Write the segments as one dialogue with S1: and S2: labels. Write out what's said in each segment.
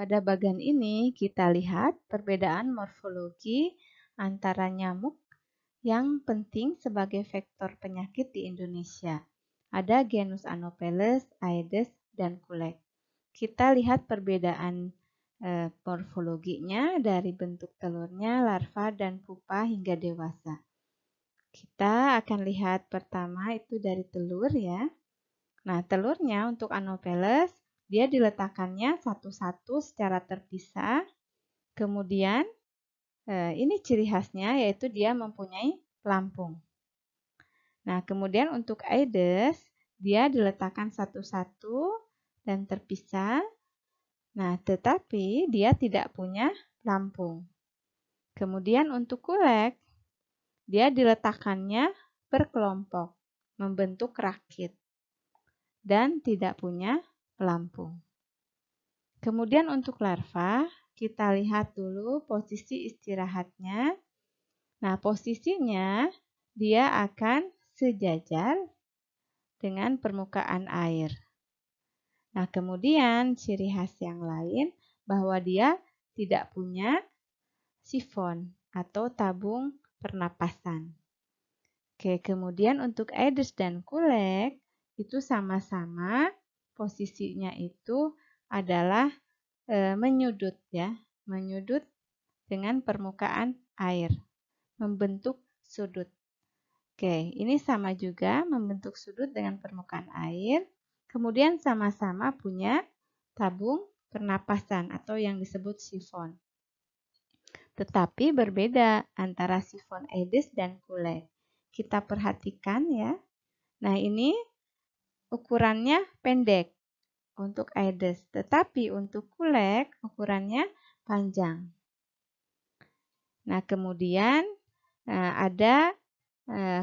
S1: Pada bagian ini kita lihat perbedaan morfologi antara nyamuk yang penting sebagai vektor penyakit di Indonesia. Ada genus Anopheles, Aedes, dan Kulek. Kita lihat perbedaan morfologinya dari bentuk telurnya, larva, dan pupa hingga dewasa. Kita akan lihat pertama itu dari telur ya. Nah, telurnya untuk Anopheles, dia diletakkannya satu-satu secara terpisah. Kemudian, ini ciri khasnya yaitu dia mempunyai pelampung. Nah, kemudian untuk Aedes, dia diletakkan satu-satu dan terpisah. Nah, tetapi dia tidak punya pelampung. Kemudian untuk Kulek, dia diletakkannya berkelompok, membentuk rakit, dan tidak punya pelampung. Kemudian untuk larva, kita lihat dulu posisi istirahatnya. Nah, posisinya dia akan sejajar dengan permukaan air. Nah, kemudian ciri khas yang lain bahwa dia tidak punya sifon atau tabung pernapasan. Oke, kemudian untuk Aedes dan Kulek itu sama-sama posisinya itu adalah menyudut ya, menyudut dengan permukaan air, membentuk sudut. Oke, ini sama juga membentuk sudut dengan permukaan air, kemudian sama-sama punya tabung pernapasan atau yang disebut sifon. Tetapi berbeda antara sifon Aedes dan Kulek. Kita perhatikan ya. Nah, ini ukurannya pendek untuk Aedes, tetapi untuk Kulek ukurannya panjang. Nah, kemudian ada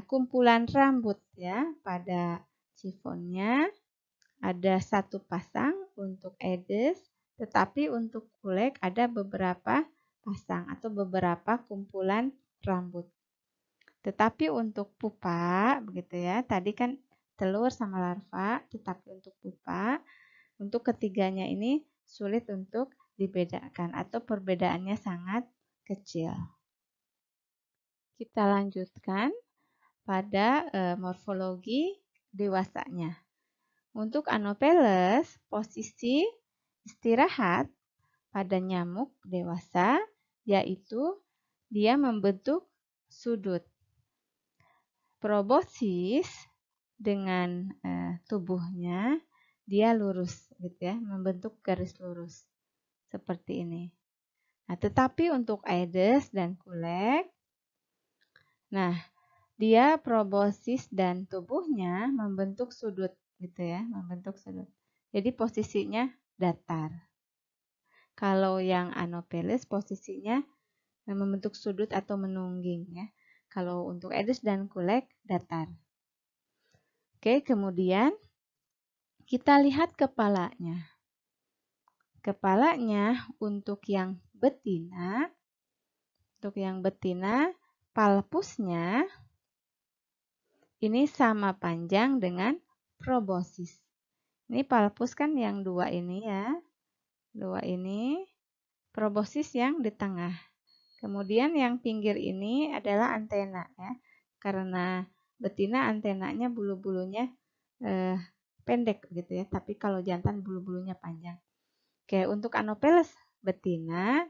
S1: kumpulan rambut ya pada sifonnya. Ada satu pasang untuk Aedes, tetapi untuk Kulek ada beberapa pasang atau beberapa kumpulan rambut. Tetapi untuk pupa, begitu ya, tadi kan telur sama larva, tetapi untuk pupa, untuk ketiganya ini sulit untuk dibedakan atau perbedaannya sangat kecil. Kita lanjutkan pada morfologi dewasanya. Untuk Anopheles, posisi istirahat pada nyamuk dewasa yaitu dia membentuk sudut. Proboscis dengan tubuhnya dia lurus gitu ya, membentuk garis lurus seperti ini. Nah, tetapi untuk Aedes dan Kulek, nah dia proboscis dan tubuhnya membentuk sudut gitu ya, membentuk sudut. Jadi posisinya datar. Kalau yang Anopheles posisinya membentuk sudut atau menungging ya. Kalau untuk Aedes dan Kulek datar. Oke, kemudian kita lihat kepalanya. Kepalanya untuk yang betina, palpusnya ini sama panjang dengan proboscis. Ini palpus kan yang dua ini ya. Dua ini, proboscis yang di tengah. Kemudian yang pinggir ini adalah antena ya. Karena betina antenanya bulu-bulunya pendek gitu ya. Tapi kalau jantan bulu-bulunya panjang. Oke, untuk Anopheles betina,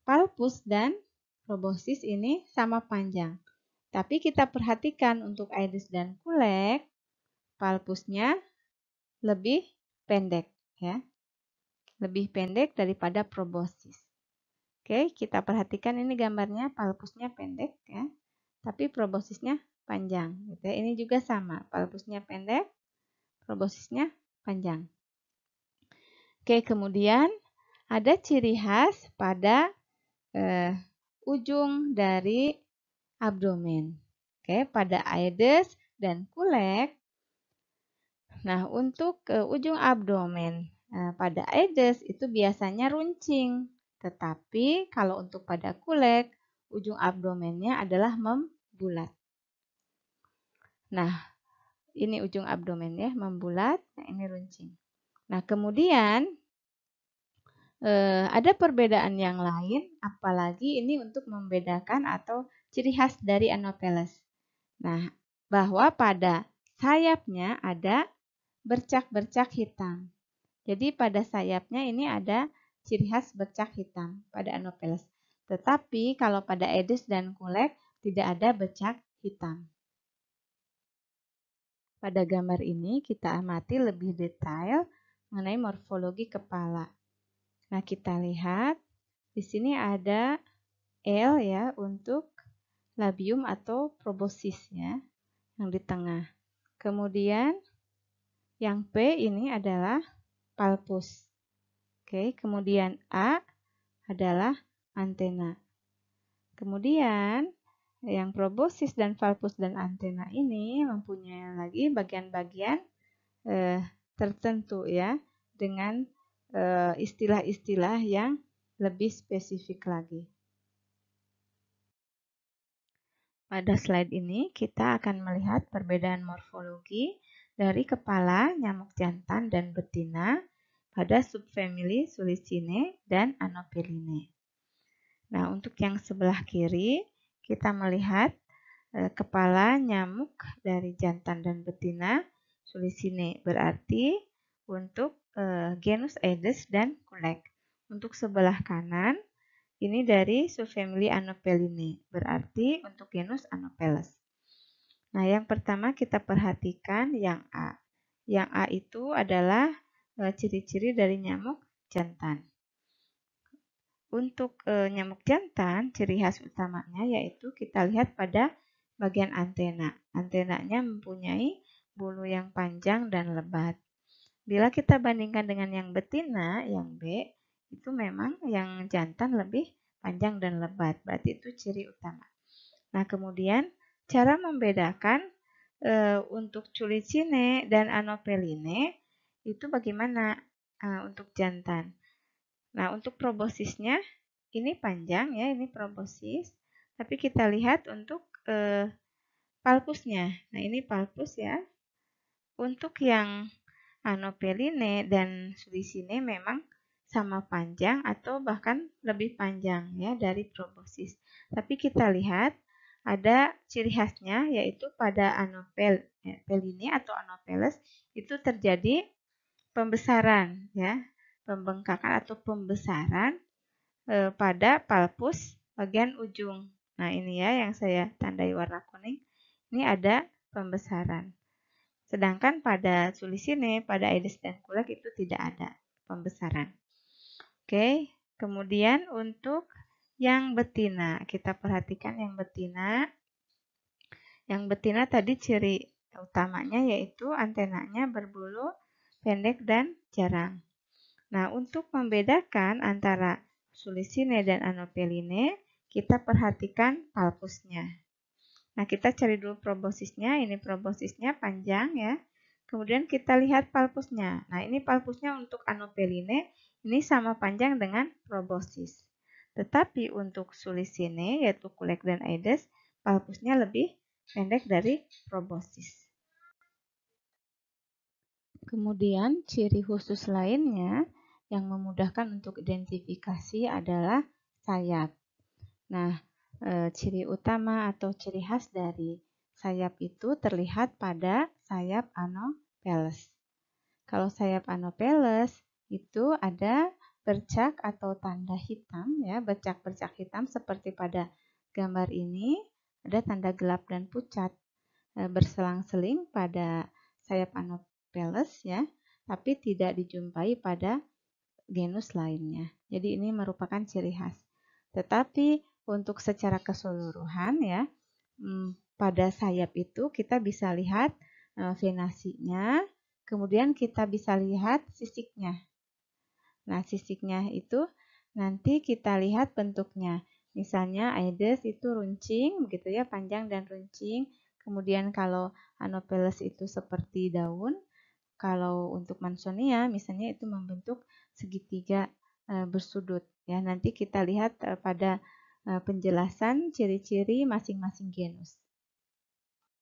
S1: palpus dan proboscis ini sama panjang. Tapi kita perhatikan untuk Aedes dan Kulek, palpusnya lebih pendek ya. Lebih pendek daripada proboscis. Oke, kita perhatikan ini gambarnya palpusnya pendek ya, tapi proboscisnya panjang. Gitu ya. Ini juga sama, palpusnya pendek, proboscisnya panjang. Oke, kemudian ada ciri khas pada ujung dari abdomen. Oke, pada Aedes dan Kulek. Nah, untuk ujung abdomen pada Aedes itu biasanya runcing. Tetapi kalau untuk pada Kulek, ujung abdomennya adalah membulat. Nah, ini ujung abdomen ya, membulat. Nah, ini runcing. Nah, kemudian ada perbedaan yang lain, apalagi ini untuk membedakan atau ciri khas dari Anopheles. Nah, bahwa pada sayapnya ada bercak-bercak hitam. Jadi pada sayapnya ini ada ciri khas bercak hitam pada Anopheles. Tetapi kalau pada Aedes dan Kulex tidak ada bercak hitam. Pada gambar ini kita amati lebih detail mengenai morfologi kepala. Nah, kita lihat di sini ada L ya untuk labium atau proboscisnya yang di tengah. Kemudian yang P ini adalah palpus. Oke, kemudian A adalah antena. Kemudian yang proboscis dan valvus dan antena ini mempunyai lagi bagian-bagian tertentu ya dengan istilah-istilah yang lebih spesifik lagi. Pada slide ini kita akan melihat perbedaan morfologi dari kepala nyamuk jantan dan betina pada subfamili Sulicinae dan Anopheline. Nah, untuk yang sebelah kiri kita melihat kepala nyamuk dari jantan dan betina Sulicinae, berarti untuk genus Aedes dan Kulex. Untuk sebelah kanan ini dari subfamili Anopheline, berarti untuk genus Anopheles. Nah, yang pertama kita perhatikan yang A. Yang A itu adalah ciri-ciri dari nyamuk jantan. Untuk nyamuk jantan, ciri khas utamanya yaitu kita lihat pada bagian antena. Antenanya mempunyai bulu yang panjang dan lebat. Bila kita bandingkan dengan yang betina, yang B, itu memang yang jantan lebih panjang dan lebat. Berarti itu ciri utama. Nah, kemudian cara membedakan untuk Sulicinae dan Anopheline itu bagaimana untuk jantan. Nah, untuk proboscisnya ini panjang ya, ini proboscis. Tapi kita lihat untuk palpusnya. Nah, ini palpus ya. Untuk yang Anopheline dan Sulicinae memang sama panjang atau bahkan lebih panjang ya dari proboscis. Tapi kita lihat ada ciri khasnya yaitu pada Anopheline atau Anopheles itu terjadi pembesaran ya, pembengkakan atau pembesaran pada palpus bagian ujung. Nah, ini ya yang saya tandai warna kuning. Ini ada pembesaran. Sedangkan pada Sulicinae, pada Aedes dan Kulex itu tidak ada pembesaran. Oke, kemudian untuk yang betina, kita perhatikan yang betina. Yang betina tadi ciri utamanya yaitu antenanya berbulu pendek dan jarang. Nah, untuk membedakan antara Sulicinae dan Anopheline, kita perhatikan palpusnya. Nah, kita cari dulu proboscisnya. Ini proboscisnya panjang ya. Kemudian kita lihat palpusnya. Nah, ini palpusnya untuk Anopheline, ini sama panjang dengan proboscis. Tetapi untuk Sulicinae, yaitu Kulex dan Aedes, palpusnya lebih pendek dari proboscis. Kemudian, ciri khusus lainnya yang memudahkan untuk identifikasi adalah sayap. Nah, ciri utama atau ciri khas dari sayap itu terlihat pada sayap Anopheles. Kalau sayap Anopheles itu ada bercak atau tanda hitam ya, bercak-bercak hitam seperti pada gambar ini, ada tanda gelap dan pucat berselang-seling pada sayap Anopheles ya, tapi tidak dijumpai pada genus lainnya. Jadi ini merupakan ciri khas. Tetapi untuk secara keseluruhan ya, pada sayap itu kita bisa lihat venasinya, kemudian kita bisa lihat sisiknya. Nah, sisiknya itu nanti kita lihat bentuknya. Misalnya Aedes itu runcing, begitu ya, panjang dan runcing. Kemudian kalau Anopheles itu seperti daun. Kalau untuk Mansonia misalnya itu membentuk segitiga bersudut. Ya, nanti kita lihat pada penjelasan ciri-ciri masing-masing genus.